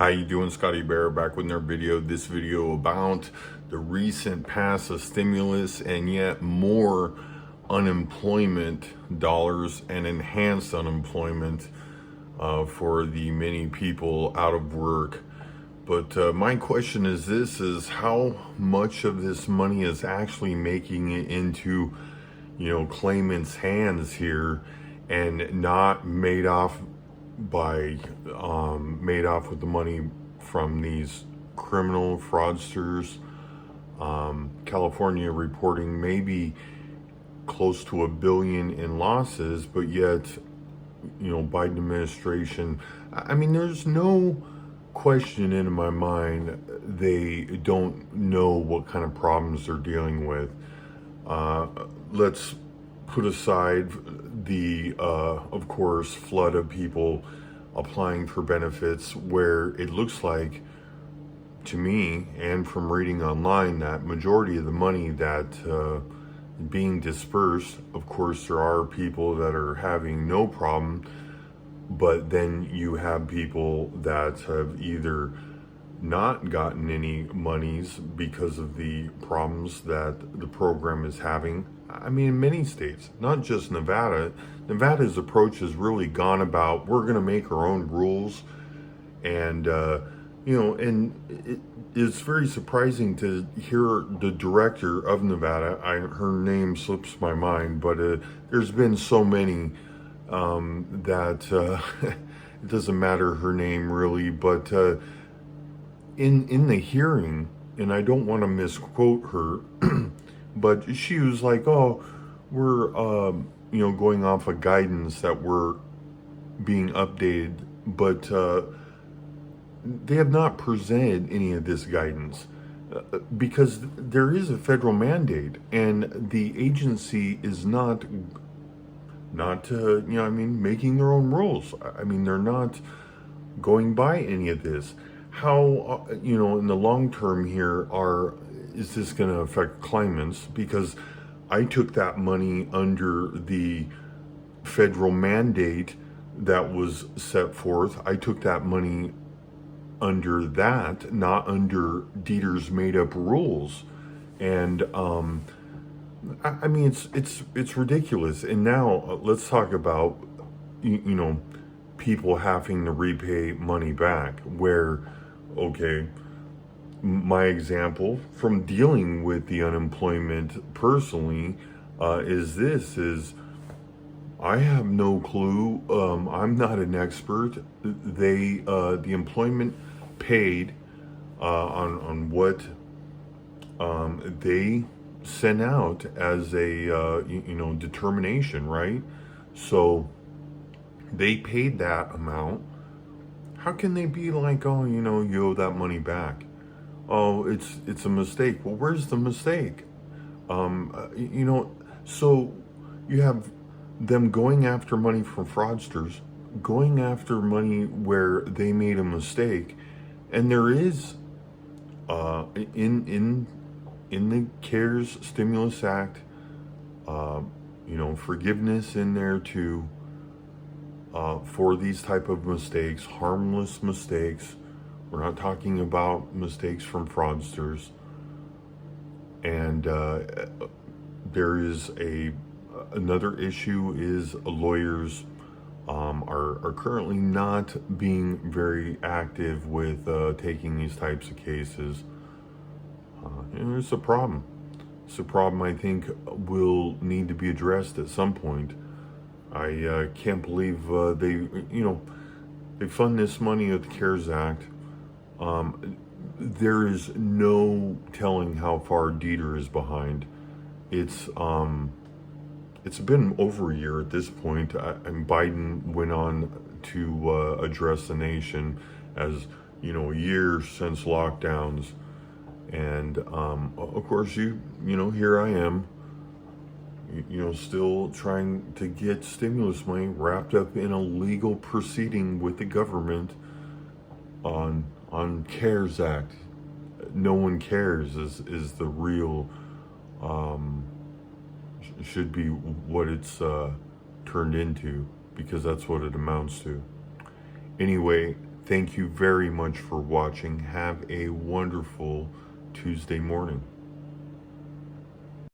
How you doing? Scotty Bear back with another video. This video about the recent pass of stimulus and yet more unemployment dollars and enhanced unemployment for the many people out of work. But my question is this, is how much of this money is actually making it into, claimants' hands here and not made off with the money from these criminal fraudsters. California reporting maybe close to $1 billion in losses, but yet, Biden administration, there's no question in my mind they don't know what kind of problems they're dealing with. Let's put aside the, of course, flood of people applying for benefits, where it looks like, to me, and from reading online, that majority of the money that being dispersed, of course, there are people that are having no problem, but then you have people that have either not gotten any monies because of the problems that the program is having. In many states, not just Nevada. Nevada's approach has really gone about, we're going to make our own rules. And, and it's very surprising to hear the director of Nevada, her name slips my mind, but there's been so many that it doesn't matter her name really, but in the hearing, and I don't want to misquote her, but she was like, oh, we're, going off of guidance that we're being updated, but they have not presented any of this guidance because there is a federal mandate, and the agency is not making their own rules. They're not going by any of this. How, in the long term here, is this going to affect claimants? Because I took that money under the federal mandate that was set forth. I took that money under that, not under DETR's made up rules. And it's ridiculous. And now let's talk about, people having to repay money back, where, okay, my example from dealing with the unemployment personally is I have no clue. I'm not an expert. The employment paid on what they sent out as a determination, right? So they paid that amount. How can they be like, oh, you owe that money back? Oh, it's a mistake. Well, where's the mistake? So you have them going after money from fraudsters, going after money where they made a mistake, and there is in the CARES Stimulus Act, forgiveness in there too, for these type of mistakes, harmless mistakes. We're not talking about mistakes from fraudsters. And there is another issue is lawyers are currently not being very active with taking these types of cases. It's a problem. It's a problem I think will need to be addressed at some point. I can't believe they fund this money with the CARES Act. There is no telling how far DETR is behind. It's been over a year at this point, and Biden went on to address the nation as, years since lockdowns. And of course, here I am, still trying to get stimulus money wrapped up in a legal proceeding with the government on CARES Act. No one cares is the real, should be what it's turned into, because that's what it amounts to. Anyway, Thank you very much for watching. Have a wonderful Tuesday morning.